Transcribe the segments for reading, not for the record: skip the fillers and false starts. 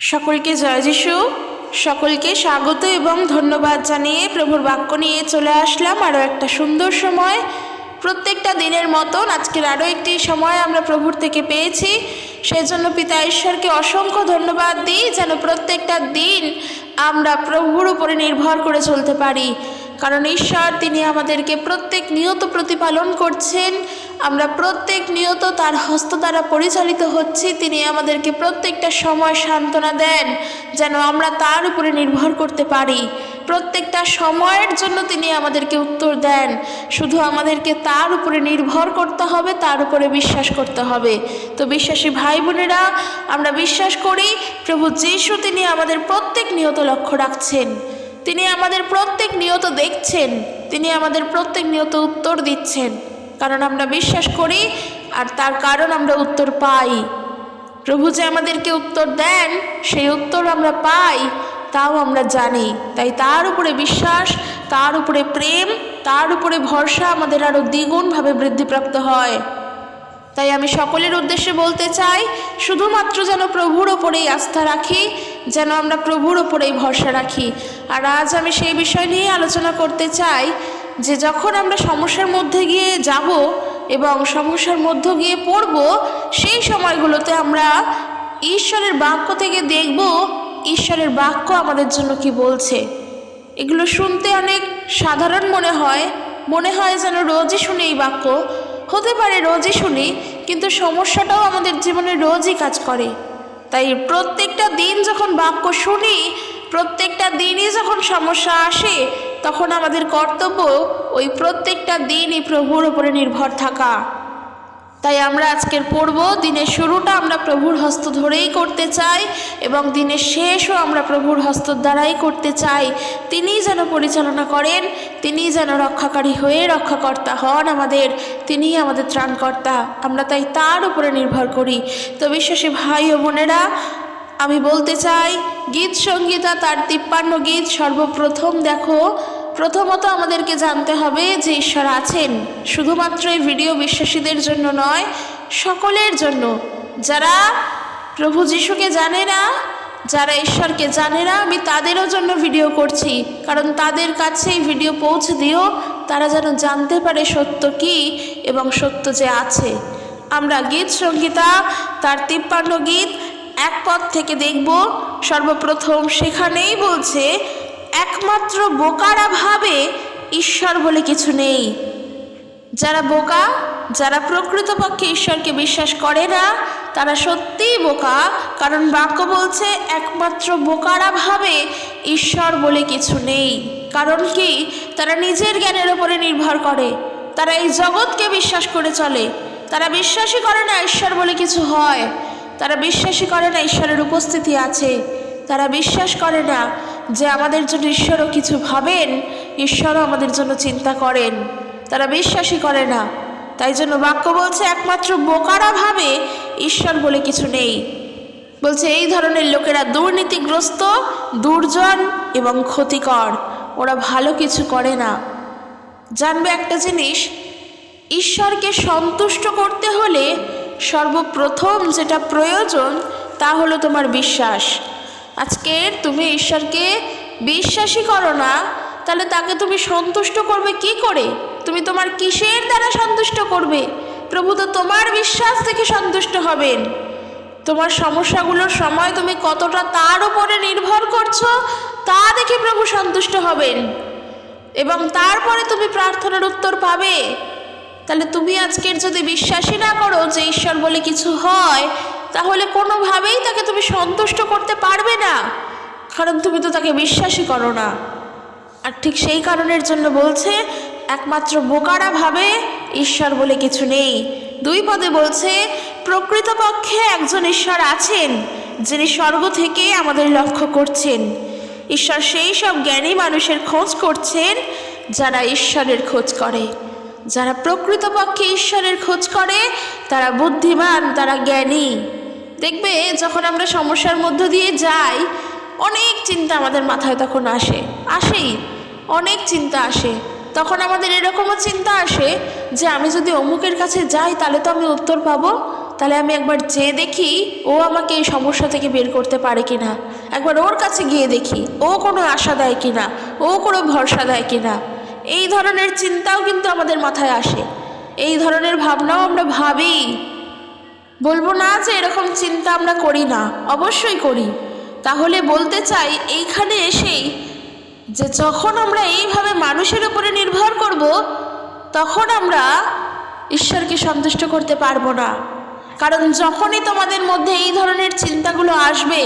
সকলকে জয় যিশু। সকলকে স্বাগত এবং ধন্যবাদ জানিয়ে প্রভুর বাক্য নিয়ে চলে আসলাম আরও একটা সুন্দর সময়। প্রত্যেকটা দিনের মতন আজকের আরও একটি সময় আমরা প্রভুর থেকে পেয়েছি। সেই জন্য পিতা ঈশ্বরকে অসংখ্য ধন্যবাদ দিই যেন প্রত্যেকটা দিন আমরা প্রভুর উপরে নির্ভর করে চলতে পারি। কারণ ঈশ্বর তিনি আমাদেরকে প্রত্যেক নিয়ত প্রতিপালন করছেন, আমরা প্রত্যেক নিয়ত তার হস্ত দ্বারা পরিচালিত হচ্ছি। তিনি আমাদেরকে প্রত্যেকটা সময় সান্ত্বনা দেন যেন আমরা তার উপরে নির্ভর করতে পারি। প্রত্যেকটা সময়ের জন্য তিনি আমাদেরকে উত্তর দেন। শুধু আমাদেরকে তার উপরে নির্ভর করতে হবে, তার উপরে বিশ্বাস করতে হবে। তো বিশ্বাসী ভাই বোনেরা, আমরা বিশ্বাস করি প্রভু যিশু তিনি আমাদের প্রত্যেক নিয়ত লক্ষ্য রাখছেন, তিনি আমাদের প্রত্যেক নিয়ত দেখছেন, তিনি আমাদের প্রত্যেক নিয়ত উত্তর দিচ্ছেন। কারণ আমরা বিশ্বাস করি আর তার কারণ আমরা উত্তর পাই। প্রভু যে আমাদেরকে উত্তর দেন সেই উত্তর আমরা পাই তাও আমরা জানি। তাই তার উপরে বিশ্বাস, তার উপরে প্রেম, তার উপরে ভরসা আমাদের আরও দ্বিগুণভাবে বৃদ্ধিপ্রাপ্ত হয়। তাই আমি সকলের উদ্দেশ্যে বলতে চাই, শুধুমাত্র যেন প্রভুর ওপরেই আস্থা রাখি, যেন আমরা প্রভুর ওপরেই ভরসা রাখি। আর আজ আমি সেই বিষয় নিয়ে আলোচনা করতে চাই যে যখন আমরা সমস্যার মধ্যে গিয়ে যাব এবং সমস্যার মধ্যে গিয়ে পড়ব, সেই সময়গুলোতে আমরা ঈশ্বরের বাক্য থেকে দেখব ঈশ্বরের বাক্য আমাদের জন্য কি বলছে। এগুলো শুনতে অনেক সাধারণ মনে হয় যেন রোজই শুনি এই বাক্য। হতে পারে রোজই শুনি, কিন্তু সমস্যাটাও আমাদের জীবনে রোজই কাজ করে। তাই প্রত্যেকটা দিন যখন বাক্য শুনি, প্রত্যেকটা দিনই যখন সমস্যা আসে, তখন আমাদের কর্তব্য ওই প্রত্যেকটা দিনই প্রভুর উপরে নির্ভর থাকা। তাই আমরা আজকের পড়ব, দিনের শুরুটা আমরা প্রভুর হস্ত ধরেই করতে চাই এবং দিনের শেষও আমরা প্রভুর হস্ত দ্বারাই করতে চাই। তিনিই যেন পরিচালনা করেন, তিনিই যেন রক্ষাকারী হয়ে রক্ষাকর্তা হন আমাদের, তিনিই আমাদের ত্রাণকর্তা। আমরা তাই তার উপরে নির্ভর করি। তো বিশ্বাসী ভাই ও বোনেরা, আমি বলতে চাই গীত সংহিতা তার 53 গীত সর্বপ্রথম দেখো। প্রথমত আমাদেরকে জানতে হবে যে ঈশ্বর আছেন। শুধুমাত্র এই ভিডিও বিশ্বাসীদের জন্য নয়, সকলের জন্য। যারা প্রভু যিশুকে জানে না, যারা ঈশ্বরকে জানে না, আমি তাদেরও জন্য ভিডিও করছি। কারণ তাদের কাছে এই ভিডিও পৌঁছে দিও, তারা যেন জানতে পারে সত্য কি এবং সত্য যে আছে। আমরা গীত সংহিতা তার 53 গীত 1 পদ থেকে দেখব। সর্বপ্রথম সেখানেই বলছে, একমাত্র বোকারা ভাবে ঈশ্বর বলে কিছু নেই। যারা বোকা, যারা প্রকৃতপক্ষে ঈশ্বরকে বিশ্বাস করে না, তারা সত্যিই বোকা। কারণ বাক্য বলছে একমাত্র বোকারা ভাবে ঈশ্বর বলে কিছু নেই। কারণ কি? তারা নিজের জ্ঞানের উপরে নির্ভর করে, তারা এই জগৎকে বিশ্বাস করে চলে। তারা বিশ্বাসই করে না ঈশ্বর বলে কিছু হয়, তারা বিশ্বাসই করে না ঈশ্বরের উপস্থিতি আছে, তারা বিশ্বাস করে না যে আমাদের জন্য ঈশ্বরও কিছু ভাবেন, ঈশ্বরও আমাদের জন্য চিন্তা করেন। তারা বিশ্বাসই করে না। তাই জন্য বাক্য বলছে একমাত্র বোকারা ভাবে ঈশ্বর বলে কিছু নেই। বলছে এই ধরনের লোকেরা দুর্নীতিগ্রস্ত, দুর্জন এবং ক্ষতিকর। ওরা ভালো কিছু করে না। জানবে একটা জিনিস, ঈশ্বরকে সন্তুষ্ট করতে হলে সর্বপ্রথম যেটা প্রয়োজন তা হলো তোমার বিশ্বাস। আজকে তুমি ঈশ্বরকে বিশ্বাসই করো না, তাহলে তাকে তুমি সন্তুষ্ট করবে কি করে? তুমি তোমার কিসের দ্বারা সন্তুষ্ট করবে? প্রভু তো তোমার বিশ্বাস থেকে সন্তুষ্ট হবেন। তোমার সমস্যাগুলোর সময় তুমি কতটা তার উপরে নির্ভর করছো তা দেখে প্রভু সন্তুষ্ট হবেন এবং তারপরে তুমি প্রার্থনার উত্তর পাবে। তাহলে তুমি আজকের যদি বিশ্বাসই না করো যে ঈশ্বর বলে কিছু হয়, তাহলে কোনোভাবেই তাকে তুমি সন্তুষ্ট করতে পারবে না, কারণ তুমি তো তাকে বিশ্বাসই করো না। আর ঠিক সেই কারণের জন্য বলছে একমাত্র বোকারা ভাবে ঈশ্বর বলে কিছু নেই। 2 পদে বলছে প্রকৃতপক্ষে একজন ঈশ্বর আছেন যিনি স্বর্গ থেকে আমাদের লক্ষ্য করছেন। ঈশ্বর সেই সব জ্ঞানী মানুষের খোঁজ করছেন যারা ঈশ্বরের খোঁজ করে। যারা প্রকৃতপক্ষে ঈশ্বরের খোঁজ করে তারা বুদ্ধিমান, তারা জ্ঞানী। দেখবে যখন আমরা সমস্যার মধ্য দিয়ে যাই, অনেক চিন্তা আমাদের মাথায় তখন আসেই অনেক চিন্তা আসে। তখন আমাদের এরকমও চিন্তা আসে যে আমি যদি অমুকের কাছে যাই তাহলে তো আমি উত্তর পাবো, তাহলে আমি একবার যেয়ে দেখি ও আমাকে এই সমস্যা থেকে বের করতে পারে কিনা, একবার ওর কাছে গিয়ে দেখি ও কোনো আশা দেয় কিনা, ও কোনো ভরসা দেয় কিনা। এই ধরনের চিন্তাও কিন্তু আমাদের মাথায় আসে, এই ধরনের ভাবনাও আমরা ভাবি। বলবো না যে এরকম চিন্তা আমরা করি না, অবশ্যই করি। তাহলে বলতে চাই এইখানে এসেই যে যখন আমরা এইভাবে মানুষের উপরে নির্ভর করব, তখন আমরা ঈশ্বরকে সন্তুষ্ট করতে পারবো না। কারণ যখনই তোমাদের মধ্যে এই ধরনের চিন্তাগুলো আসবে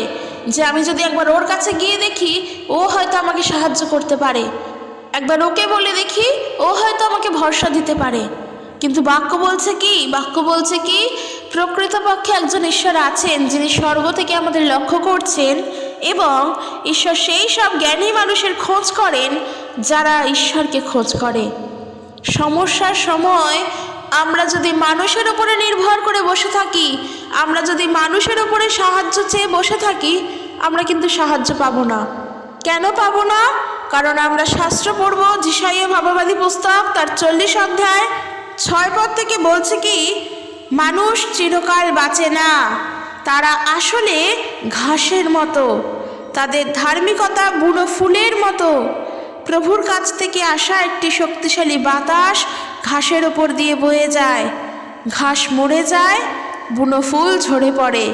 যে আমি যদি একবার ওর কাছে গিয়ে দেখি ও হয়তো আমাকে সাহায্য করতে পারে, একবার ওকে বলে দেখি ও হয়তো আমাকে ভরসা দিতে পারে, কিন্তু বাক্য বলছে কি প্রকৃতপক্ষে একজন ঈশ্বর আছেন যিনি স্বর্গ থেকে আমাদের লক্ষ্য করছেন, এবং ঈশ্বর সেই সব জ্ঞানী মানুষের খোঁজ করেন যারা ঈশ্বরকে খোঁজ করে। সমস্যার সময় আমরা যদি মানুষের উপরে নির্ভর করে বসে থাকি, আমরা যদি মানুষের উপরে সাহায্য চেয়ে বসে থাকি, আমরা কিন্তু সাহায্য পাবো না। কেন পাবো না? কারণ আমরা শাস্ত্র পড়ব, যিশাইয়া ভাববাদী পুস্তক তার 40 অধ্যায় 6 পদ থেকে বলছে কি, মানুষ চিরকাল বাঁচে না, তারা আসলে ঘাসের মতো, তাদের ধার্মিকতা বুনো ফুলের মতো। প্রভুর কাছ থেকে আসা একটি শক্তিশালী বাতাস ঘাসের ওপর দিয়ে বয়ে যায়, ঘাস মরে যায়, বুনো ফুল ঝরে পড়ে।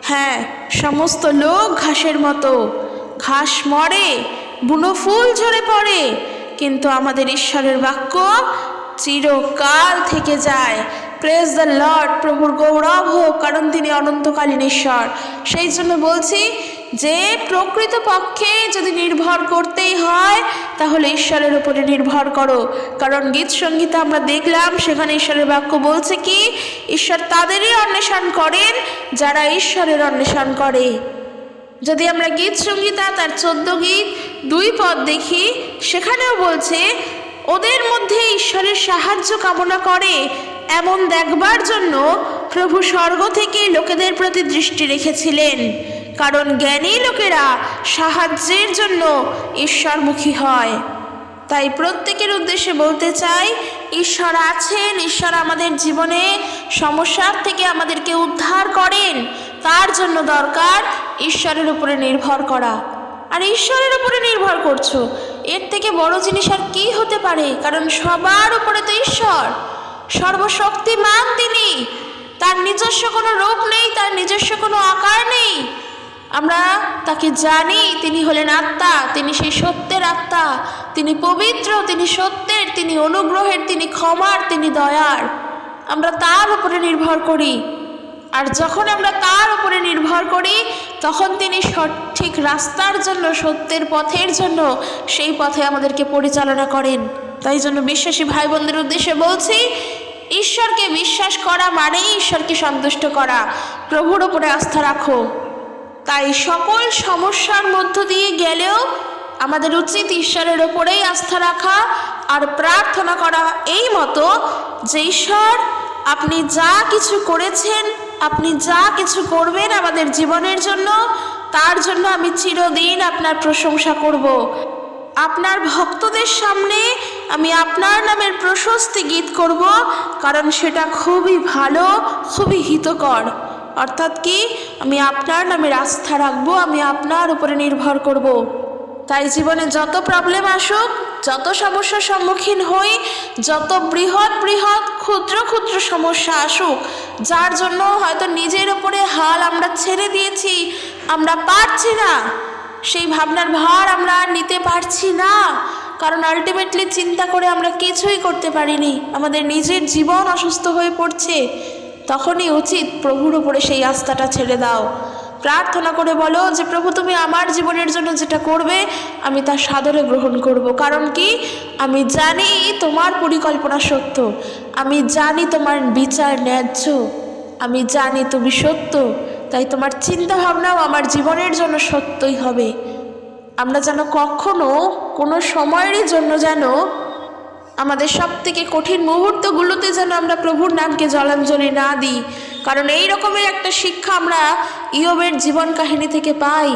হ্যাঁ, সমস্ত লোক ঘাসের মতো, ঘাস মরে, বুনো ফুল ঝরে পড়ে, কিন্তু আমাদের ঈশ্বরের বাক্য চিরকাল থেকে যায়। প্রেজ দ্য লর্ড, প্রভুর গৌরব হোক, কারণ তিনি অনন্তকালীন ঈশ্বর। সেই জন্য বলছি যে প্রকৃতপক্ষে যদি নির্ভর করতেই হয় তাহলে ঈশ্বরের উপরে নির্ভর করো। কারণ গীত সঙ্গীতে আমরা দেখলাম সেখানে ঈশ্বরের বাক্য বলছে কি, ঈশ্বর তাদেরই অন্বেষণ করেন যারা ঈশ্বরের অন্বেষণ করে। যদি আমরা গীত সংহিতা তার 14 গীত 2 পদ দেখি, সেখানেও বলছে ওদের মধ্যে ঈশ্বরের সাহায্য কামনা করে এমন দেখবার জন্য প্রভু স্বর্গ থেকে লোকেদের প্রতি দৃষ্টি রেখেছিলেন, কারণ জ্ঞানী লোকেরা সাহায্যের জন্য ঈশ্বরমুখী হয়। তাই প্রত্যেকের উদ্দেশ্যে বলতে চাই, ঈশ্বর আছেন, ঈশ্বর আমাদের জীবনে সমস্যার থেকে আমাদেরকে উদ্ধার করেন, তার জন্য দরকার ঈশ্বরের উপরে নির্ভর করা। আর ঈশ্বরের উপরে নির্ভর করছো, এর থেকে বড় জিনিস আর কি হতে পারে? কারণ সবার উপরে তো ঈশ্বর, সর্বশক্তিমান তিনি, তার নিজস্ব কোনো রূপ নেই, তার নিজস্ব কোনো আকার নেই। আমরা তাকে জানি, তিনি হলেন আত্মা, তিনি সেই সত্যের আত্মা, তিনি পবিত্র, তিনি সত্যের, তিনি অনুগ্রহের, তিনি ক্ষমার, তিনি দয়ার। আমরা তার উপরে নির্ভর করি, আর যখন আমরা তার উপরে নির্ভর করি তখন তিনি সঠিক রাস্তার জন্য, সত্যের পথের জন্য সেই পথে আমাদেরকে পরিচালনা করেন। তাই জন্য বিশ্বাসী ভাই বোনদের উদ্দেশ্যে বলছি, ঈশ্বরকে বিশ্বাস করা মানেই ঈশ্বরকে সন্তুষ্ট করা। প্রভুর উপরে আস্থা রাখো। তাই সকল সমস্যার মধ্য দিয়ে গেলেও আমাদের উচিত ঈশ্বরের ওপরেই আস্থা রাখা আর প্রার্থনা করা এই মতো যে ঈশ্বর, আপনি যা কিছু করেছেন, আপনি যা কিছু করবেন আমাদের জীবনের জন্য, তার জন্য আমি চিরদিন আপনার প্রশংসা করব। আপনার ভক্তদের সামনে আমি আপনার নামের প্রশস্তি গীত করব, কারণ সেটা খুবই ভালো, খুবই হিতকর। অর্থাৎ কি, আমি আপনার নামের আস্থা রাখবো, আমি আপনার উপরে নির্ভর করব। তাই জীবনে যত প্রবলেম আসুক, যত সমস্যার সম্মুখীন হই, যত বৃহৎ বৃহৎ ক্ষুদ্র ক্ষুদ্র সমস্যা আসুক, যার জন্য হয়তো নিজের ওপরে হাল আমরা ছেড়ে দিয়েছি, আমরা পারছি না, সেই ভাবনার ভার আমরা আর নিতে পারছি না, কারণ আলটিমেটলি চিন্তা করে আমরা কিছুই করতে পারিনি, আমাদের নিজের জীবন অসুস্থ হয়ে পড়ছে, তখনই উচিত প্রভুর ওপরে সেই আস্থাটা ছেড়ে দাও। প্রার্থনা করে বলো যে প্রভু, তুমি আমার জীবনের জন্য যেটা করবে আমি তা সাদরে গ্রহণ করব। কারণ কি, আমি জানি তোমার পরিকল্পনা সত্য, আমি জানি তোমার বিচার ন্যায্য, আমি জানি তুমি সত্য, তাই তোমার চিন্তা ভাবনাও আমার জীবনের জন্য সত্যই হবে। আমরা যেন কখনো কোনো সময়েরই জন্য যেন আমাদের সব থেকে কঠিন মুহূর্তগুলোতে যেন আমরা প্রভুর নামকে জলাঞ্জলি না দিই। কারণ এই রকমের একটা শিক্ষা আমরা ইয়োবের জীবন কাহিনী থেকে পাই।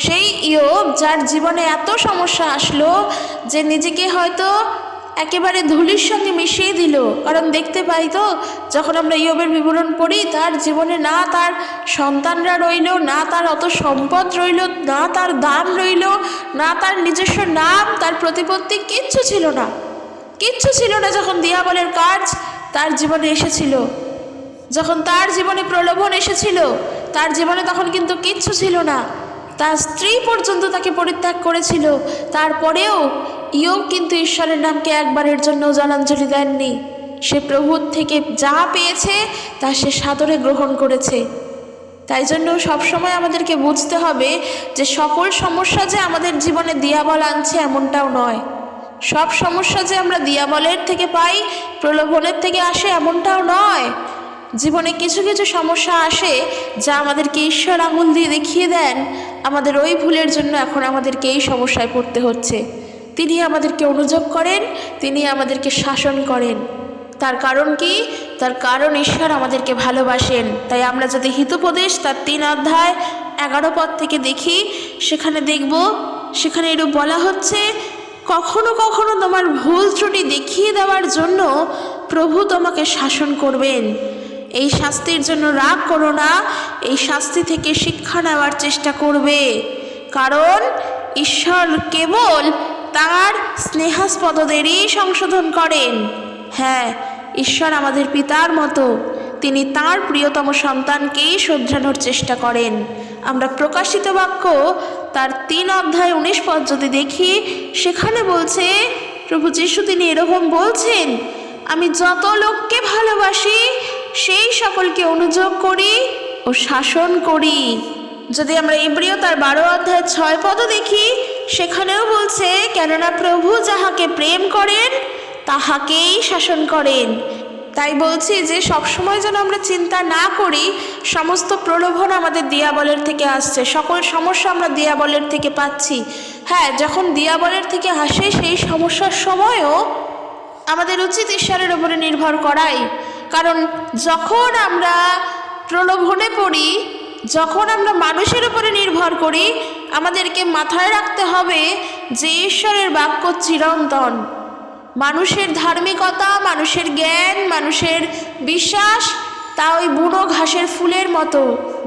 সেই ইয়োব যার জীবনে এত সমস্যা আসলো যে নিজেকে হয়তো একেবারে ধুলির সঙ্গে মিশিয়ে দিল। কারণ দেখতে পাই তো, যখন আমরা ইয়োবের বিবরণ পড়ি, তার জীবনে না তার সন্তানরা রইল, না তার অত সম্পদ রইল, না তার দাম রইল, না তার নিজস্ব নাম, তার প্রতিপত্তি, কিচ্ছু ছিল না, কিচ্ছু ছিল না। যখন দিয়াবলের কাজ তার জীবনে এসেছিল, যখন তার জীবনে প্রলোভন এসেছিল, তার জীবনে তখন কিন্তু কিচ্ছু ছিল না। তার স্ত্রী পর্যন্ত তাকে পরিত্যাগ করেছিল। তারপরেও ইয়োব কিন্তু ঈশ্বরের নামকে একবারের জন্য জলাঞ্জলি দেননি। সে প্রভুর থেকে যা পেয়েছে তা সে সাদরে গ্রহণ করেছে। তাই জন্য সবসময় আমাদেরকে বুঝতে হবে যে সকল সমস্যা যে আমাদের জীবনে দিয়াবল আনছে এমনটাও নয়। সব সমস্যা যে আমরা দিয়াবলের থেকে পাই, প্রলোভনের থেকে আসে এমনটাও নয়। জীবনে কিছু কিছু সমস্যা আসে যা আমাদেরকে ঈশ্বর আঙুল দিয়ে দেখিয়ে দেন আমাদের ওই ভুলের জন্য এখন আমাদেরকে এই সমস্যায় পড়তে হচ্ছে। তিনি আমাদেরকে অনুযোগ করেন, তিনি আমাদেরকে শাসন করেন। তার কারণ কি? তার কারণ ঈশ্বর আমাদেরকে ভালোবাসেন। তাই আমরা যদি হিতোপদেশ তার 3 অধ্যায় 11 পদ থেকে দেখি, সেখানে দেখব, সেখানে এরূপ বলা হচ্ছে, কখনো কখনো তোমার ভুল ত্রুটি দেখিয়ে দেওয়ার জন্য প্রভু তোমাকে শাসন করবেন। এই শাস্তির জন্য রাগ করো না, এই শাস্তি থেকে শিক্ষা নেওয়ার চেষ্টা করবে। কারণ ঈশ্বর কেবল তার স্নেহাস্পদদেরই সংশোধন করেন। হ্যাঁ, ঈশ্বর আমাদের পিতার মতো, তিনি তার প্রিয়তম সন্তানকেই শোধরানোর চেষ্টা করেন। আমরা প্রকাশিত বাক্য তার 3 অধ্যায় 19 পদ যদি দেখি, সেখানে বলছে প্রভু যিশু তিনি এরকম বলছেন, আমি যত লোককে ভালোবাসি সেই সকলকে অনুযোগ করি ও শাসন করি। যদি আমরা ইব্রিয় তার 12 অধ্যায় 6 পদও দেখি, সেখানেও বলছে, কেননা প্রভু যাহাকে প্রেম করেন তাহাকেই শাসন করেন। তাই বলছি যে সবসময় যেন আমরা চিন্তা না করি সমস্ত প্রলোভন আমাদের দিয়াবলের থেকে আসছে, সকল সমস্যা আমরা দিয়াবলের থেকে পাচ্ছি। হ্যাঁ, যখন দিয়াবলের থেকে আসে সেই সমস্যার সময়ও আমাদের উচিত ঈশ্বরের উপরে নির্ভর করাই। কারণ যখন আমরা প্রলোভনে পড়ি, যখন আমরা মানুষের উপরে নির্ভর করি, আমাদেরকে মাথায় রাখতে হবে যে ঈশ্বরের বাক্য চিরন্তন। মানুষের ধার্মিকতা, মানুষের জ্ঞান, মানুষের বিশ্বাস তা ওই বুনো ঘাসের ফুলের মতো,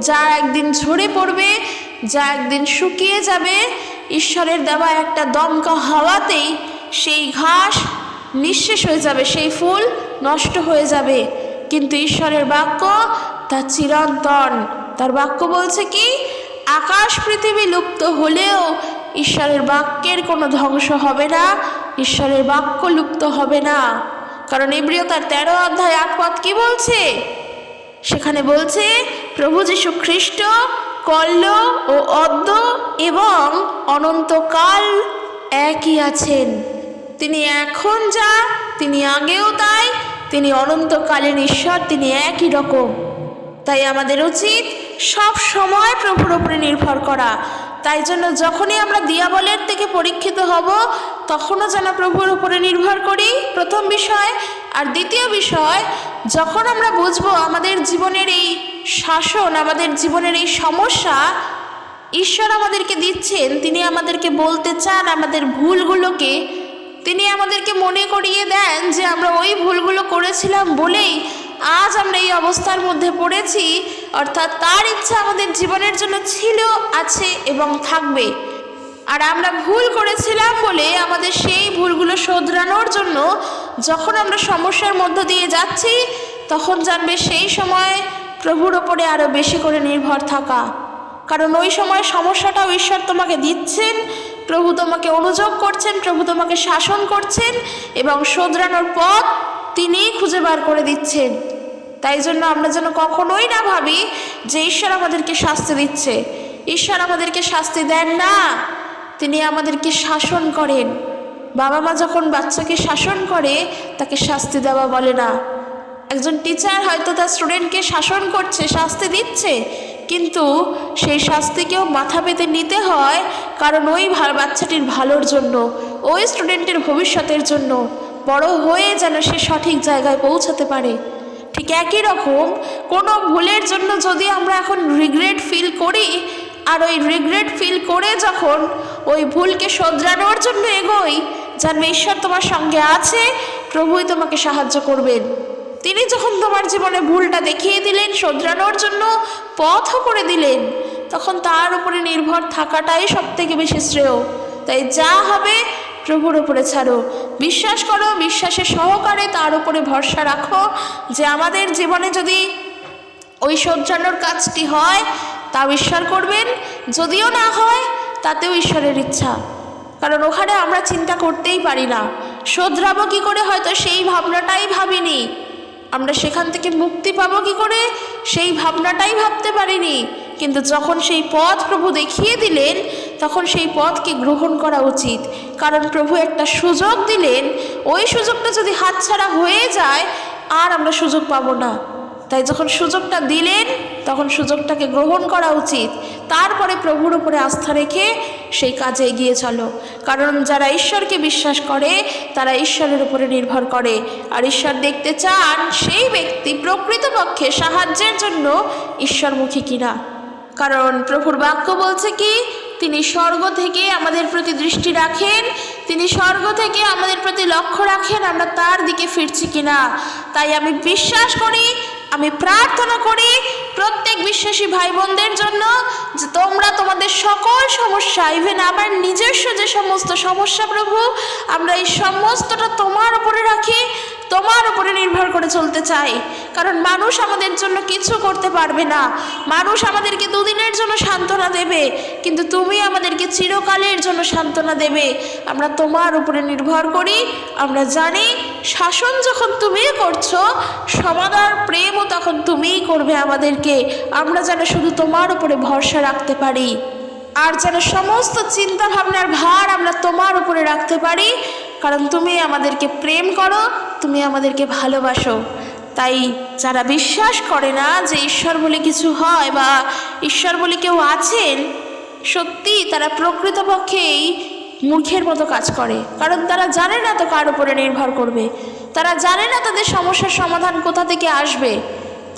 যা একদিন ঝরে পড়বে, যা একদিন শুকিয়ে যাবে। ঈশ্বরের দেওয়া একটা দমকা হাওয়াতেই সেই ঘাস নিঃশেষ হয়ে যাবে, সেই ফুল নষ্ট হয়ে যাবে। কিন্তু ঈশ্বরের বাক্য তা চিরন্তন। তার বাক্য বলছে কি, আকাশ পৃথিবী লুপ্ত হলেও ঈশ্বরের বাক্যের কোনো ধ্বংস হবে না, ঈশ্বরের বাক্য লুপ্ত হবে না। কারণ ইব্রিয় তার 13 অধ্যায় 8 পদ কি বলছে? সেখানে বলছে, প্রভু যীশু খ্রিস্ট কল্য ও অদ্য এবং অনন্তকাল একই আছেন। তিনি এখন যা, তিনি আগেও তাই, তিনি অনন্তকালীন ঈশ্বর, তিনি একই রকম। তাই আমাদের উচিত সব সময় প্রভুর উপরে নির্ভর করা। তাই জন্য যখনই আমরা দিয়াবলের থেকে পরীক্ষিত হব, তখনও যেন প্রভুর উপরে নির্ভর করি, প্রথম বিষয়। আর দ্বিতীয় বিষয়, যখন আমরা বুঝবো আমাদের জীবনের এই শাসন, আমাদের জীবনের এই সমস্যা ঈশ্বর আমাদেরকে দিচ্ছেন, তিনি আমাদেরকে বলতে চান আমাদের ভুলগুলোকে, তিনি আমাদেরকে মনে করিয়ে দেন যে আমরা ওই ভুলগুলো করেছিলাম বলেই আজ আমরা এই অবস্থার মধ্যে পড়েছি। অর্থাৎ তার ইচ্ছা আমাদের জীবনের জন্য ছিল, আছে এবং থাকবে। আর আমরা ভুল করেছিলাম বলে আমাদের সেই ভুলগুলো শোধরানোর জন্য যখন আমরা সমস্যার মধ্য দিয়ে যাচ্ছি, তখন জানবে সেই সময় প্রভুর ওপরে আরও বেশি করে নির্ভর থাকা। কারণ ওই সময় সমস্যাটাও ঈশ্বর তোমাকে দিচ্ছেন, প্রভু তোমাকে অনুযোগ করছেন, প্রভু তোমাকে শাসন করছেন এবং শোধরানোর পথ তিনিই খুঁজে বার করে দিচ্ছেন। তাই জন্য আমরা যেন কখনোই না ভাবি যে ঈশ্বর আমাদেরকে শাস্তি দিচ্ছে। ঈশ্বর আমাদেরকে শাস্তি দেন না, তিনি আমাদেরকে শাসন করেন। বাবা মা যখন বাচ্চাকে শাসন করে, তাকে শাস্তি দেওয়া বলে না। একজন টিচার হয়তো তার স্টুডেন্টকে শাসন করছে, শাস্তি দিচ্ছে, কিন্তু সেই শাস্তিকেও মাথা পেতে নিতে হয়, কারণ ওই বাচ্চাটির ভালোর জন্য, ওই স্টুডেন্টের ভবিষ্যতের জন্য, বড় হয়ে যেন সে সঠিক জায়গায় পৌঁছাতে পারে। ঠিক একই রকম কোনো ভুলের জন্য যদি আমরা এখন রিগ্রেট ফিল করি, আর ওই রিগ্রেট ফিল করে যখন ওই ভুলকে শোধরানোর জন্য এগোই, জানবে ঈশ্বর তোমার সঙ্গে আছে, প্রভুই তোমাকে সাহায্য করবেন। তিনি যখন তোমার জীবনে ভুলটা দেখিয়ে দিলেন, শোধরানোর জন্য পথও করে দিলেন, তখন তার উপরে নির্ভর থাকাটাই সব থেকে বেশি শ্রেয়। তাই যা হবে প্রভুর উপরে ছাড়ো, বিশ্বাস করো, বিশ্বাসের সহকারে তার উপরে ভরসা রাখো যে আমাদের জীবনে যদি ওই শোধরানোর কাজটি হয় তাও ঈশ্বর করবেন, যদিও না হয় তাতেও ঈশ্বরের ইচ্ছা। কারণ ওখানে আমরা চিন্তা করতেই পারি না শোধরাবো কী করে, হয়তো সেই ভাবনাটাই ভাবিনি। আমরা সেখান থেকে মুক্তি পাবো কী করে সেই ভাবনাটাই ভাবতে পারিনি। কিন্তু যখন সেই পথ প্রভু দেখিয়ে দিলেন তখন সেই পথকে গ্রহণ করা উচিত। কারণ প্রভু একটা সুযোগ দিলেন, ওই সুযোগটা যদি হাতছাড়া হয়ে যায় আর আমরা সুযোগ পাবো না। তাই যখন সুযোগটা দিলেন তখন সুযোগটাকে গ্রহণ করা উচিত। তারপরে প্রভুর উপরে আস্থা রেখে সেই কাজে এগিয়ে চলো। কারণ যারা ঈশ্বরকে বিশ্বাস করে তারা ঈশ্বরের উপরে নির্ভর করে, আর ঈশ্বর দেখতে চান সেই ব্যক্তি প্রকৃতপক্ষে সাহায্যের জন্য ঈশ্বরমুখী কিনা। কারণ প্রভুর বাক্য বলছে কি, তিনি স্বর্গ থেকে আমাদের প্রতি দৃষ্টি রাখেন, তিনি স্বর্গ থেকে আমাদের প্রতি লক্ষ্য রাখেন আমরা তার দিকে ফিরছি কিনা। তাই আমি বিশ্বাস করি, আমি প্রার্থনা করি প্রত্যেক বিশ্বাসী ভাই বোনদের জন্য যে তোমরা তোমাদের সকল সমস্যা, ইভেন আমার নিজস্ব যে সমস্ত সমস্যা প্রভু, আমরা এই সমস্তটা তোমার উপরে রাখি, তোমার উপরে নির্ভর করে চলতে চাই। কারণ মানুষ আমাদের জন্য কিছু করতে পারবে না, মানুষ আমাদেরকে দুদিনের জন্য সান্ত্বনা দেবে, কিন্তু তুমি আমাদেরকে চিরকালের জন্য সান্ত্বনা দেবে। আমরা তোমার উপরে নির্ভর করি, আমরা জানি শাসন যখন তুমি করছো, সমাদর প্রেমও তখন তুমিই করবে আমাদেরকে। আমরা যেন শুধু তোমার উপরে ভরসা রাখতে পারি, আর যেন সমস্ত চিন্তা ভাবনার ভার আমরা তোমার উপরে রাখতে পারি। কারণ তুমি আমাদেরকে প্রেম করো, তুমি আমাদেরকে ভালোবাসো। তাই যারা বিশ্বাস করে না যে ঈশ্বর বলে কিছু হয় বা ঈশ্বর বলে কেউ আছেন, সত্যি তারা প্রকৃতপক্ষেই মূর্খের মতো কাজ করে। কারণ তারা জানে না তো কার উপরে নির্ভর করবে, তারা জানে না তাদের সমস্যার সমাধান কোথা থেকে আসবে।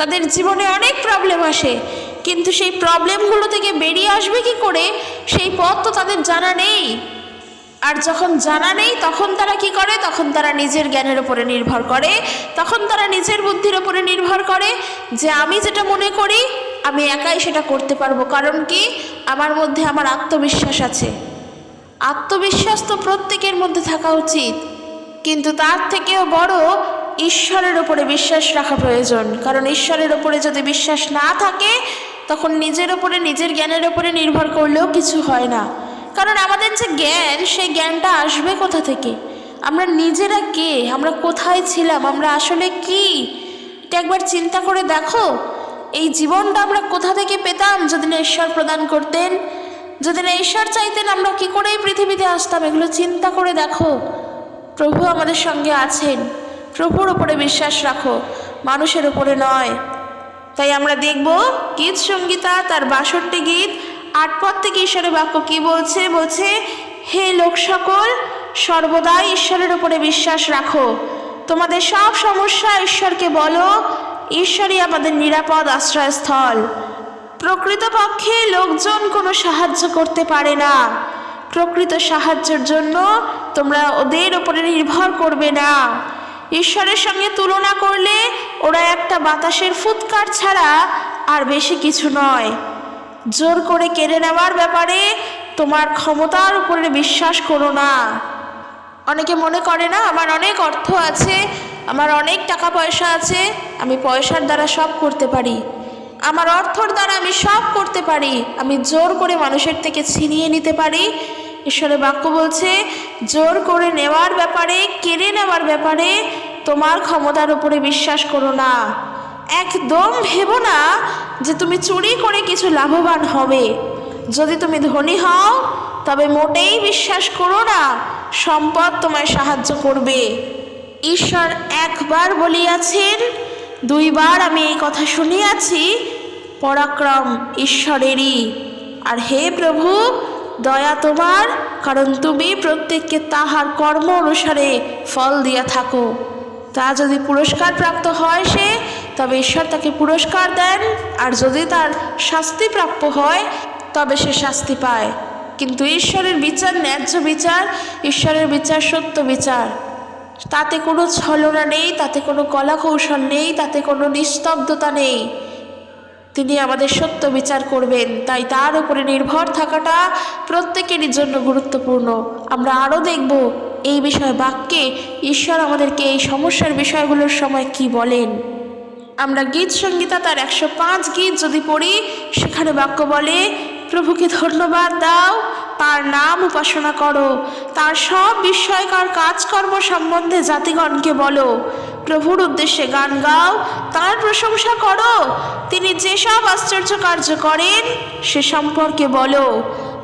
তাদের জীবনে অনেক প্রবলেম আসে, কিন্তু সেই প্রবলেমগুলো থেকে বেরিয়ে আসবে কি করে সেই পথ তো তাদের জানা নেই। আর যখন জানা নেই তখন তারা কি করে, তখন তারা নিজের জ্ঞানের উপরে নির্ভর করে, তখন তারা নিজের বুদ্ধির উপরে নির্ভর করে যে আমি যেটা মনে করি আমি একাই সেটা করতে পারবো। কারণ কি, আমার মধ্যে আমার আত্মবিশ্বাস আছে। আত্মবিশ্বাস তো প্রত্যেকের মধ্যে থাকা উচিত, কিন্তু তার থেকেও বড় ঈশ্বরের উপরে বিশ্বাস রাখা প্রয়োজন। কারণ ঈশ্বরের উপরে যদি বিশ্বাস না থাকে তখন নিজের উপরে, নিজের জ্ঞানের উপরে নির্ভর করলেও কিছু হয় না। কারণ আমাদের যে জ্ঞান, সেই জ্ঞানটা আসবে কোথা থেকে? আমরা নিজেরা কে, আমরা কোথায় ছিলাম, আমরা আসলে কি, এটা একবার চিন্তা করে দেখো। এই জীবনটা আমরা কোথা থেকে পেতাম যদি না ঈশ্বর প্রদান করতেন, যদি না ঈশ্বর চাইতেন আমরা কি করে এই পৃথিবীতে আসতাম? এগুলো চিন্তা করে দেখো। প্রভু আমাদের সঙ্গে আছেন, প্রভুর উপরে বিশ্বাস রাখো, মানুষের উপরে নয়। তাই আমরা দেখব গীত সংগীতা তার 62 গীত 8 পদ থেকে ঈশ্বরের বাক্য কি বলছে। বলছে, হে লোক সকল, সর্বদাই ঈশ্বরের উপরে বিশ্বাস রাখো, তোমাদের সব সমস্যা ঈশ্বরকে বলো, ঈশ্বরই আমাদের নিরাপদ আশ্রয়স্থল। প্রকৃতপক্ষে লোকজন কোনো সাহায্য করতে পারে না, প্রকৃত সাহায্যের জন্য তোমরা ওদের উপরে নির্ভর করবে না। ঈশ্বরের সঙ্গে তুলনা করলে ওরা একটা বাতাসের ফুৎকার ছাড়া আর বেশি কিছু নয়। জোর করে কেড়ে নেওয়ার ব্যাপারে তোমার ক্ষমতার উপরে বিশ্বাস করো না। অনেকে মনে করে না আমার অনেক অর্থ আছে, আমার অনেক টাকা পয়সা আছে, আমি পয়সার দ্বারা সব করতে পারি, আমার অর্থর দ্বারা আমি সব করতে পারি, আমি জোর করে মানুষের থেকে ছিনিয়ে নিতে পারি। ঈশ্বরের বাক্য বলছে, জোর করে নেওয়ার ব্যাপারে, কেড়ে নেওয়ার ব্যাপারে তোমার ক্ষমতার উপরে বিশ্বাস করো না। একদম ভেবো না যে তুমি চুরি করে কিছু লাভবান হবে। যদি তুমি ধনী হও তবে মোটেই বিশ্বাস করো না সম্পদ তোমায় সাহায্য করবে। ঈশ্বর একবার বলিয়াছেন, 2 বার আমি এই কথা শুনিয়াছি, পরাক্রম ঈশ্বরেরই। আর হে প্রভু, দয়া তোমার, কারণ তুমি প্রত্যেককে তাহার কর্ম অনুসারে ফল দিয়া থাকো। তা যদি পুরস্কার প্রাপ্ত হয় সে, তবে ঈশ্বর তাকে পুরস্কার দেন, আর যদি তার শাস্তি প্রাপ্য হয় তবে সে শাস্তি পায়। কিন্তু ঈশ্বরের বিচার ন্যায্য বিচার, ঈশ্বরের বিচার সত্য বিচার। তাতে কোনো ছলনা নেই, তাতে কোনো কলা কৌশল নেই, তাতে কোনো নিস্তব্ধতা নেই। তিনি আমাদের সত্য বিচার করবেন, তাই তার উপরে নির্ভর থাকাটা প্রত্যেকেরই জন্য গুরুত্বপূর্ণ। আমরা আরও দেখব এই বিষয়ে বাক্যে ঈশ্বর আমাদেরকে এই সমস্যার বিষয়গুলোর সময় কি বলেন। আমরা গীত সংহিতা তার 105 গীত যদি পড়ি, সেখানে বাক্য বলে, প্রভুকে ধন্যবাদ দাও, তার নাম উপাসনা করো, তার সব বিস্ময়কর কাজকর্ম সম্বন্ধে জাতিগণকে বলো, প্রভুর উদ্দেশ্যে গান গাও, তার প্রশংসা করো, তিনি যেসব আশ্চর্য কার্য করেন সে সম্পর্কে বলো,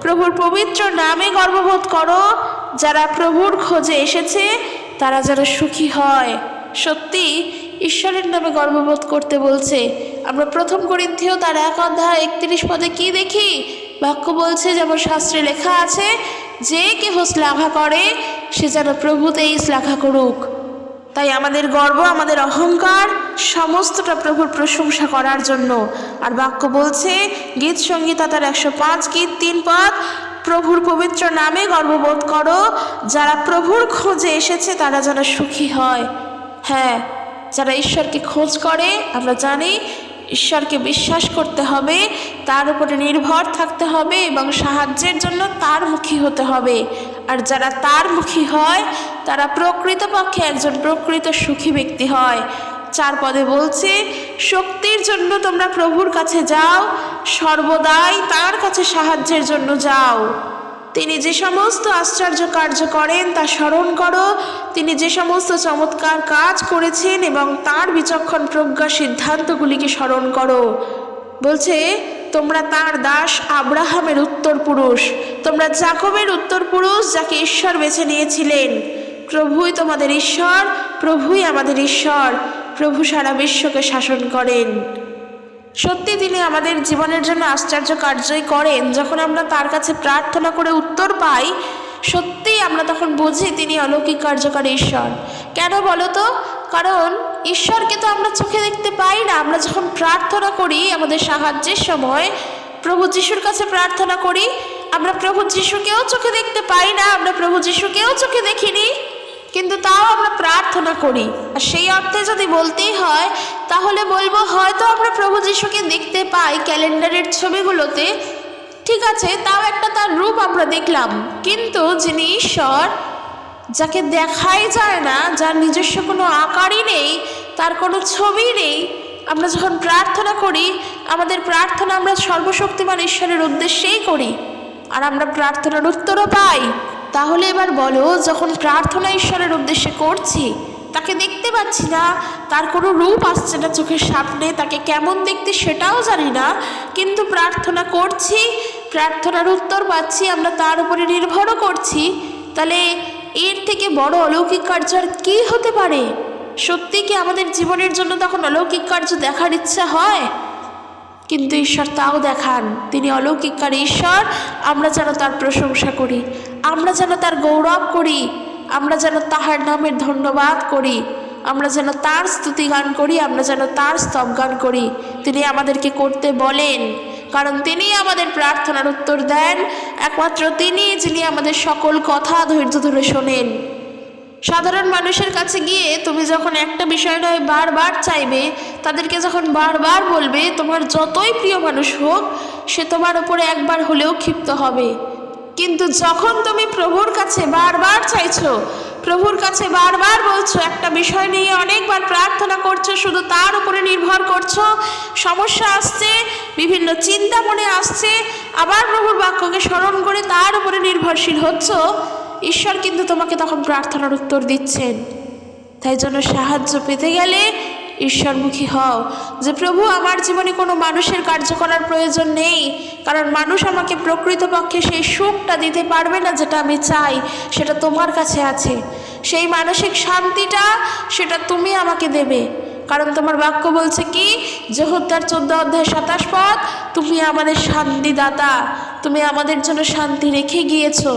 প্রভুর পবিত্র নামে গর্ববোধ করো, যারা প্রভুর খোঁজে এসেছে তারা যেন সুখী হয়। সত্যি ঈশ্বরের নামে গর্ববোধ করতে বলছে। আমরা 1 করিন্থীয় তার 1 অধ্যায় 31 পদে কি দেখি? বাক্য বলছে, যেমন শাস্ত্রে লেখা আছে, যে কেহ শ্লাঘা করে সে যেন প্রভুতেই শ্লাঘা করুক। তাই আমাদের গর্ব, আমাদের অহংকার সমস্তটা প্রভুর প্রশংসা করার জন্য। আর বাক্য বলছে গীত সংহিতা তার 105 গীত 3 পদ, প্রভুর পবিত্র নামে গর্ববোধ করো, যারা প্রভুর খোঁজে এসেছে তারা যেন সুখী হয়। হ্যাঁ, যারা ঈশ্বরকে খোঁজ করে, আমরা জানি ঈশ্বরকে বিশ্বাস করতে হবে, তার উপরে নির্ভর থাকতে হবে এবং সাহায্যের জন্য তার মুখী হতে হবে। আর যারা তার মুখী হয় তারা প্রকৃতপক্ষে একজন প্রকৃত সুখী ব্যক্তি হয়। 4 পদে বলছে, শক্তির জন্য তোমরা প্রভুর কাছে যাও, সর্বদাই তার কাছে সাহায্যের জন্য যাও। তিনি যে সমস্ত আশ্চর্য কার্য করেন তা স্মরণ করো, তিনি যে সমস্ত চমৎকার কাজ করেছেন এবং তার বিচক্ষণ প্রজ্ঞা সিদ্ধান্তগুলিকে স্মরণ করো। বলছে, তোমরা তার দাস আব্রাহামের উত্তর পুরুষ, তোমরা যাকবের উত্তর পুরুষ, যাকে ঈশ্বর বেছে নিয়েছিলেন। প্রভুই তোমাদের ঈশ্বর, প্রভুই আমাদের ঈশ্বর, প্রভু সারা বিশ্বকে শাসন করেন। সত্যি তিনি আমাদের জীবনের জন্য আশ্চর্য কার্যই করেন। যখন আমরা তার কাছে প্রার্থনা করে উত্তর পাই, সত্যিই আমরা তখন বুঝি তিনি অলৌকিক কার্যকারী ঈশ্বর। কেন বলো তো? কারণ ঈশ্বরকে তো আমরা চোখে দেখতে পাই না। আমরা যখন প্রার্থনা করি আমাদের সাহায্যের সময়, প্রভু যিশুর কাছে প্রার্থনা করি, আমরা প্রভু যিশুকেও চোখে দেখতে পাই না, আমরা প্রভু যিশুকেও চোখে দেখিনি, কিন্তু তাও আমরা প্রার্থনা করি। আর সেই অর্থে যদি বলতেই হয় তাহলে বলবো, হয়তো আমরা প্রভু যিশুকে দেখতে পাই ক্যালেন্ডারের ছবিগুলোতে, ঠিক আছে, তাও একটা তার রূপ আমরা দেখলাম। কিন্তু যিনি ঈশ্বর, যাকে দেখাই যায় না, যার নিজস্ব কোনো আকারই নেই, তার কোনো ছবি নেই, আমরা যখন প্রার্থনা করি আমাদের প্রার্থনা আমরা সর্বশক্তিমান ঈশ্বরের উদ্দেশ্যেই করি, আর আমরা প্রার্থনার উত্তরও পাই। তাহলে এবার বলো, যখন প্রার্থনা ঈশ্বরের উদ্দেশ্যে করছি, তাকে দেখতে পাচ্ছি না, তার কোনো রূপ আসছে না চোখের সামনে, তাকে কেমন দেখতে সেটাও জানি না, কিন্তু প্রার্থনা করছি, প্রার্থনার উত্তর পাচ্ছি, আমরা তার উপরে নির্ভরও করছি, তাহলে এর থেকে বড় অলৌকিক কার্য আর কী হতে পারে? সত্যি কি আমাদের জীবনের জন্য তখন অলৌকিক কার্য দেখার ইচ্ছা হয়? কিন্তু ঈশ্বর তাও দেখান। তিনি অলৌকিককারী ঈশ্বর। আমরা যেন তার প্রশংসা করি, আমরা যেন তার গৌরব করি, আমরা যেন তাহার নামের ধন্যবাদ করি, আমরা যেন তার স্তুতি গান করি, আমরা যেন তার স্তব গান করি। তিনি আমাদেরকে করতে বলেন, কারণ তিনি আমাদের প্রার্থনার উত্তর দেন। একমাত্র তিনি, যিনি আমাদের সকল কথা ধৈর্য ধরে শোনেন। সাধারণ মানুষের কাছে গিয়ে তুমি যখন একটা বিষয় নয় বারবার চাইবে, তাদেরকে যখন বারবার বলবে, তোমার যতই প্রিয় মানুষ হোক সে তোমার উপরে একবার হলেও ক্ষিপ্ত হবে। কিন্তু যখন তুমি প্রভুর কাছে বারবার চাইছো, প্রভুর কাছে বারবার বলছো, একটা বিষয় নিয়ে অনেকবার প্রার্থনা করছো, শুধু তার উপরে নির্ভর করছো, সমস্যা আসছে, বিভিন্ন চিন্তা মনে আসছে, আবার প্রভুর বাক্যকে স্মরণ করে তার উপরে নির্ভরশীল হচ্ছ, ঈশ্বর কিন্তু তোমাকে তখন প্রার্থনার উত্তর দিচ্ছেন। তাই জন্য সাহায্য পেতে গেলে ঈশ্বরমুখী হও, যে প্রভু আমার জীবনে কোনো মানুষের কার্য করার প্রয়োজন নেই, কারণ মানুষ আমাকে প্রকৃতপক্ষে সেই সুখটা দিতে পারবে না যেটা আমি চাই, সেটা তোমার কাছে আছে। সেই মানসিক শান্তিটা সেটা তুমি আমাকে দেবে, কারণ তোমার বাক্য বলছে কি, যোহদ্দার 14 অধ্যায় 27 পদ, তুমি আমাদের শান্তিদাতা, তুমি আমাদের জন্য শান্তি রেখে গিয়েছো।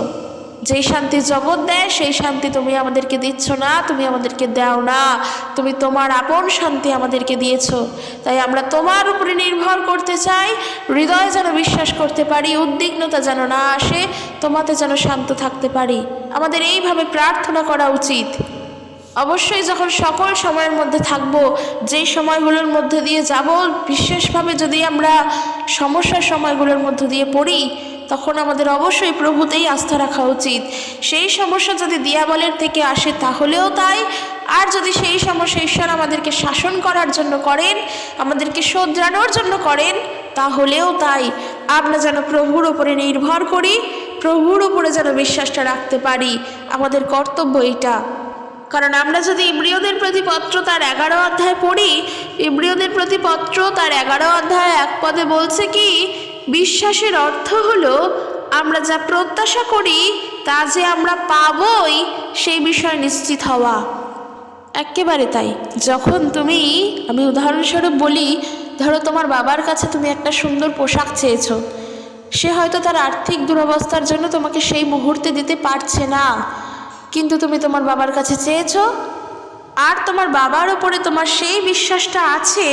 যেই শান্তি জগৎ দেয় সেই শান্তি তুমি আমাদেরকে দিচ্ছ না, তুমি আমাদেরকে দাও না, তুমি তোমার আপন শান্তি আমাদেরকে দিয়েছো। তাই আমরা তোমার উপরে নির্ভর করতে চাই, হৃদয়ে যেন বিশ্বাস করতে পারি, উদ্বিগ্নতা যেন না আসে, তোমাতে যেন শান্ত থাকতে পারি। আমাদের এইভাবে প্রার্থনা করা উচিত। অবশ্যই যখন সকল সময়ের মধ্যে থাকব, যেই সময়গুলোর মধ্যে দিয়ে যাব, বিশেষভাবে যদি আমরা সমস্যার সময়গুলোর মধ্যে দিয়ে পড়ি, তখন আমাদের অবশ্যই প্রভুতেই আস্থা রাখা উচিত। সেই সমস্যা যদি দিয়াবলের থেকে আসে তাহলেও তাই, আর যদি সেই সমস্যা ঈশ্বর আমাদেরকে শাসন করার জন্য করেন, আমাদেরকে শোধরানোর জন্য করেন, তাহলেও তাই। আমরা যেন প্রভুর উপরে নির্ভর করি, প্রভুর উপরে যেন বিশ্বাসটা রাখতে পারি। আমাদের কর্তব্য এইটা। কারণ আমরা যদি ইব্রিয়দের প্রতি পত্র তার 11 অধ্যায় পড়ি, ইব্রিয়দের প্রতি পত্র তার 11 অধ্যায় 1 পদে বলছে কি, বিশ্বাসের অর্থ হলো আমরা যা প্রত্যাশা করি তা যে আমরা পাবই সেই বিষয়ে নিশ্চিত হওয়া। একেবারে তাই। যখন আমি উদাহরণস্বরূপ বলি, ধরো তোমার বাবার কাছে তুমি একটা সুন্দর পোশাক চেয়েছো, সে হয়তো তার আর্থিক দুরবস্থার জন্য তোমাকে সেই মুহূর্তে দিতে পারছে না, কিন্তু তুমি তোমার বাবার কাছে চেয়েছো, আর তোমার বাবার ওপরে তোমার সেই বিশ্বাসটা আছে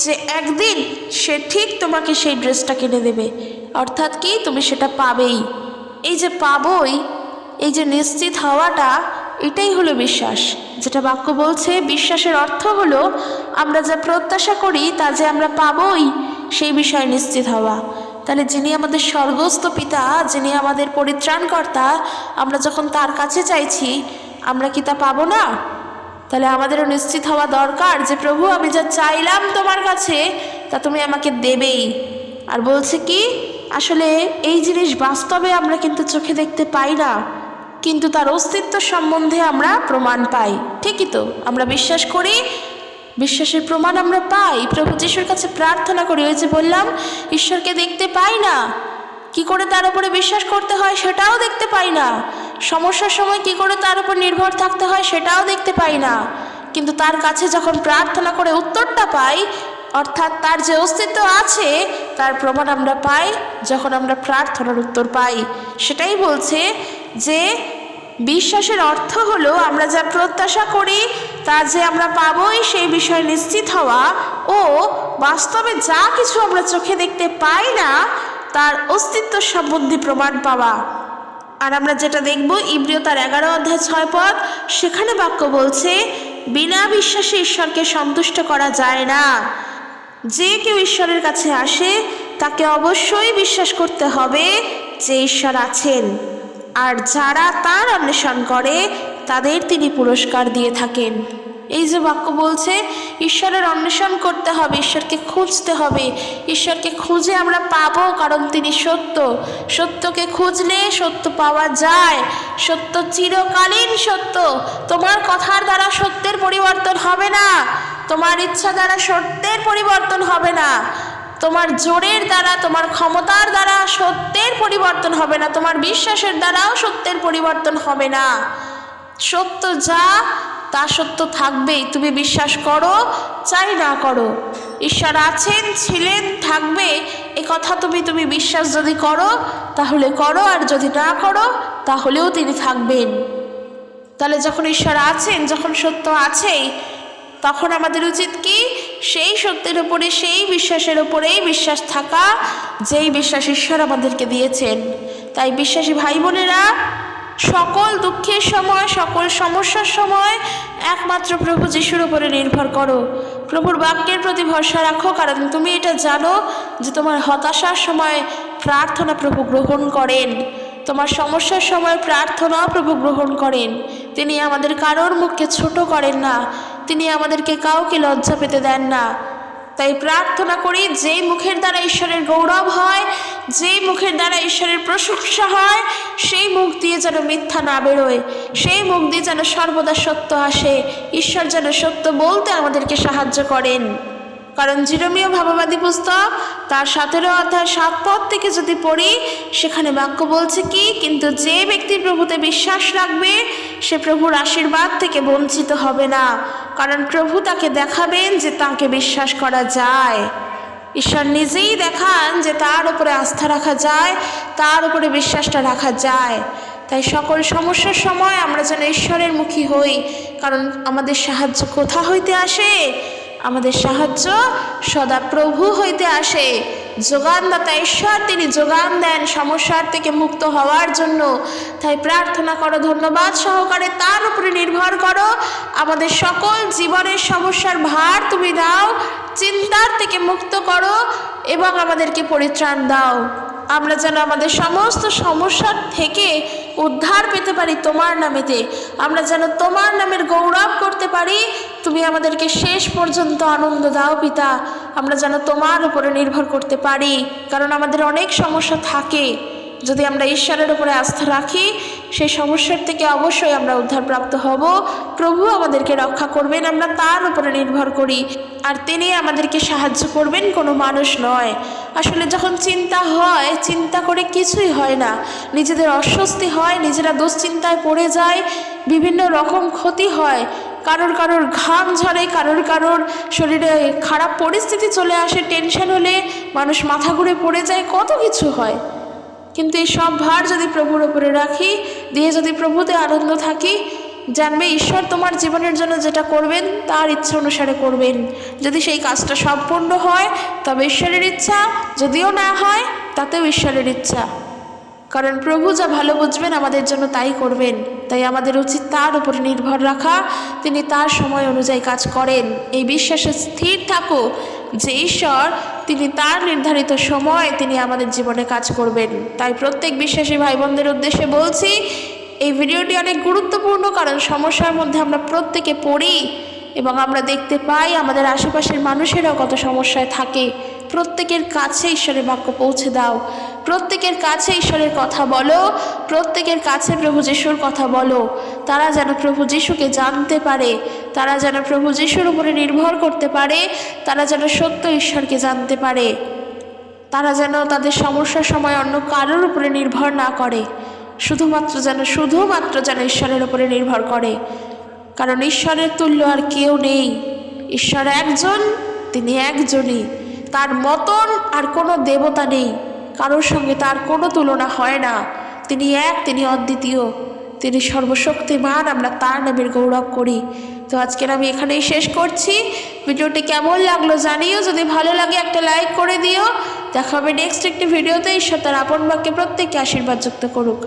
যে একদিন সে ঠিক তোমাকে সেই ড্রেসটা কিনে দেবে, অর্থাৎ কি তুমি সেটা পাবেই। এই যে পাবই, এই যে নিশ্চিত হওয়াটা, এটাই হলো বিশ্বাস। যেটা বাক্য বলছে, বিশ্বাসের অর্থ হলো আমরা যা প্রত্যাশা করি তা যে আমরা পাবই সেই বিষয়ে নিশ্চিত হওয়া। তাহলে যিনি আমাদের স্বর্গস্থ পিতা, যিনি আমাদের পরিত্রাণকর্তা, আমরা যখন তার কাছে চাইছি, আমরা কি তা পাবো না? তাহলে আমাদেরও নিশ্চিত হওয়া দরকার যে প্রভু, আমি যা চাইলাম তোমার কাছে তা তুমি আমাকে দেবেই। আর বলছে কি, আসলে এই জিনিস বাস্তবে আমরা কিন্তু চোখে দেখতে পাই না, কিন্তু তার অস্তিত্ব সম্বন্ধে আমরা প্রমাণ পাই। ঠিকই তো, আমরা বিশ্বাস করি, বিশ্বাসের প্রমাণ আমরা পাই। প্রভু যিশুর কাছে প্রার্থনা করি, ওই যে বললাম, ঈশ্বরকে দেখতে পাই না, কি করে তার উপরে বিশ্বাস করতে হয় সেটাও দেখতে পাই না, সমস্যার সময় কি করে তার উপর নির্ভর থাকতে হয় সেটাও দেখতে পাই না, কিন্তু তার কাছে যখন প্রার্থনা করে উত্তরটা পাই, অর্থাৎ তার যে অস্তিত্ব আছে তার প্রমাণ আমরা পাই যখন আমরা প্রার্থনার উত্তর পাই। সেটাই বলছে যে বিশ্বাসের অর্থ হলো আমরা যা প্রত্যাশা করি তা যে আমরা পাবই সেই বিষয়ে নিশ্চিত হওয়া, ও বাস্তবে যা কিছু আমরা চোখে দেখতে পাই না তার অস্তিত্ব সম্বন্ধে প্রমাণ পাওয়া। আর আমরা যেটা দেখব, ইব্রিয় তার 11 অধ্যায় 6 পদ, সেখানে বাক্য বলছে, বিনা বিশ্বাসে ঈশ্বরকে সন্তুষ্ট করা যায় না। যে কেউ ঈশ্বরের কাছে আসে তাকে অবশ্যই বিশ্বাস করতে হবে যে ঈশ্বর আছেন, আর যারা তার অন্বেষণ করে তাদের তিনি পুরস্কার দিয়ে থাকেন। এই যে বাক্য বলছে, ঈশ্বরের অন্বেষণ করতে হবে, ঈশ্বরকে খুঁজতে হবে, ঈশ্বরকে খুঁজে আমরা পাবো, কারণ তিনি সত্য। সত্যকে খুঁজলে সত্য পাওয়া যায়, সত্য চিরকালীন সত্য। তোমার কথার দ্বারা সত্যের পরিবর্তন হবে না, তোমার ইচ্ছা দ্বারা সত্যের পরিবর্তন হবে না, তোমার জোরের দ্বারা, তোমার ক্ষমতার দ্বারা সত্যের পরিবর্তন হবে না, তোমার বিশ্বাসের দ্বারাও সত্যের পরিবর্তন হবে না। সত্য যা তা সত্য থাকবেই, তুমি বিশ্বাস করো চাই না করো। ঈশ্বর আছেন, ছিলেন, থাকবে, এ কথা তুমি বিশ্বাস যদি করো তাহলে করো, আর যদি না করো তাহলেও তিনি থাকবেন। তাহলে যখন ঈশ্বর আছেন, যখন সত্য আছেই, তখন আমাদের উচিত কি, সেই সত্যের উপরে, সেই বিশ্বাসের উপরেই বিশ্বাস থাকা, যেই বিশ্বাস ঈশ্বর আমাদেরকে দিয়েছেন। তাই বিশ্বাসী ভাই বোনেরা, সকল দুঃখের সময়, সকল সমস্যার সময় একমাত্র প্রভু যিশুর উপরে নির্ভর করো, প্রভুর বাক্যের প্রতি ভরসা রাখো, কারণ তুমি এটা জানো যে তোমার হতাশার সময় প্রার্থনা প্রভু গ্রহণ করেন, তোমার সমস্যার সময় প্রার্থনা প্রভু গ্রহণ করেন। তিনি আমাদের কারোর মুখকে ছোট করেন না, তিনি আমাদেরকে কাউকে লজ্জা পেতে দেন না। তাই প্রার্থনা করি, যেই মুখের দ্বারা ঈশ্বরের গৌরব হয়, যেই মুখের দ্বারা ঈশ্বরের প্রশংসা হয়, সেই মুখ দিয়ে যেন মিথ্যা না বেরোয়, সেই মুখ দিয়ে যেন সর্বদা সত্য আসে, ঈশ্বর যেন সত্য বলতে আমাদেরকে সাহায্য করেন। কারণ জিরমীয় ভাববাদী পুস্তক তার 17 অধ্যায় 7 পদ থেকে যদি পড়ি, সেখানে বাক্য বলছে কি, কিন্তু যে ব্যক্তি প্রভুতে বিশ্বাস রাখবে সে প্রভুর আশীর্বাদ থেকে বঞ্চিত হবে না, কারণ প্রভু তাকে দেখাবেন যে তাকে বিশ্বাস করা যায়। ঈশ্বর নিজেই দেখান যে তার উপরে আস্থা রাখা যায়, তার উপরে বিশ্বাসটা রাখা যায়। তাই সকল সমস্যার সময় আমরা যেন ঈশ্বরের মুখী হই, কারণ আমাদের সাহায্য কোথা হইতে আসে? আমাদের সাহায্য সদা প্রভু হইতে আসে। যোগানদাতা ঈশ্বর, তিনি যোগান দেন সমস্যার থেকে মুক্ত হওয়ার জন্য। তাই প্রার্থনা করো, ধন্যবাদ সহকারে তার উপরে নির্ভর করো। আমাদের সকল জীবনের সমস্যার ভার তুমি দাও, চিন্তার থেকে মুক্ত করো এবং আমাদেরকে পরিত্রাণ দাও। আমরা যেন আমাদের সমস্ত সমস্যার থেকে উদ্ধার পেতে পারি তোমার নামেতে। আমরা যেন তোমার নামের গৌরব করতে পারি। তুমি আমাদেরকে শেষ পর্যন্ত আনন্দ দাও পিতা। আমরা যেন তোমার উপরে নির্ভর করতে পারি, কারণ আমাদের অনেক সমস্যা থাকে। যদি আমরা ঈশ্বরের উপরে আস্থা রাখি, সেই সমস্যার থেকে অবশ্যই আমরা উদ্ধারপ্রাপ্ত হব। প্রভু আমাদেরকে রক্ষা করবেন, আমরা তার উপরে নির্ভর করি, আর তিনি আমাদেরকে সাহায্য করবেন, কোনো মানুষ নয়। আসলে যখন চিন্তা হয়, চিন্তা করে কিছুই হয় না, নিজেদের অস্বস্তি হয়, নিজেরা দুশ্চিন্তায় পড়ে যায়, বিভিন্ন রকম ক্ষতি হয়, কারোর ঘাম ঝরে, কারোর শরীরে খারাপ পরিস্থিতি চলে আসে, টেনশন হলে মানুষ মাথা ঘুরে পড়ে যায়, কত কিছু হয়। কিন্তু এই সব ভার যদি প্রভুর উপরে রাখি, দিয়ে যদি প্রভুতে আনন্দ থাকি, জানবে ঈশ্বর তোমার জীবনের জন্য যেটা করবেন তার ইচ্ছা অনুসারে করবেন। যদি সেই কাজটা সম্পূর্ণ হয় তবে ঈশ্বরের ইচ্ছা, যদিও না হয় তাতেও ঈশ্বরের ইচ্ছা, কারণ প্রভু যা ভালো বুঝবেন আমাদের জন্য তাই করবেন। তাই আমাদের উচিত তার উপরে নির্ভর রাখা, তিনি তার সময় অনুযায়ী কাজ করেন। এই বিশ্বাসে স্থির থাকো যে ঈশ্বর, তিনি তার নির্ধারিত সময় তিনি আমাদের জীবনে কাজ করবেন। তাই প্রত্যেক বিশ্বাসী ভাই বোনদের উদ্দেশ্যে বলছি, এই ভিডিওটি অনেক গুরুত্বপূর্ণ, কারণ সমস্যার মধ্যে আমরা প্রত্যেকে পড়ি এবং আমরা দেখতে পাই আমাদের আশেপাশের মানুষেরাও কত সমস্যায় থাকে। প্রত্যেকের কাছে ঈশ্বরের বাক্য পৌঁছে দাও, প্রত্যেকের কাছে ঈশ্বরের কথা বলো, প্রত্যেকের কাছে প্রভু যিশুর কথা বলো। তারা যেন প্রভু যিশুকে জানতে পারে, তারা যেন প্রভু যিশুর উপরে নির্ভর করতে পারে, তারা যেন সত্য ঈশ্বরকে জানতে পারে, তারা যেন তাদের সমস্যার সময় অন্য কারোর উপরে নির্ভর না করে, শুধুমাত্র যেন ঈশ্বরের উপরে নির্ভর করে। কারণ ঈশ্বরের তুল্য আর কেউ নেই। ঈশ্বর একজন, তিনি একজনই, তার মতন আর কোনো দেবতা নেই, কারোর সঙ্গে তার কোনো তুলনা হয় না। তিনি এক, তিনি অদ্বিতীয়, তিনি সর্বশক্তিমান। আমরা তার নামের গৌরব করি। তো আজকের আমি এখানেই শেষ করছি। ভিডিওটি কেমন লাগলো জানিও, যদি ভালো লাগে একটা লাইক করে দিও। দেখা হবে নেক্সট একটি ভিডিওতে। ঈশ্বর তার আপন বাক্যে প্রত্যেককে আশীর্বাদ যুক্ত করুক।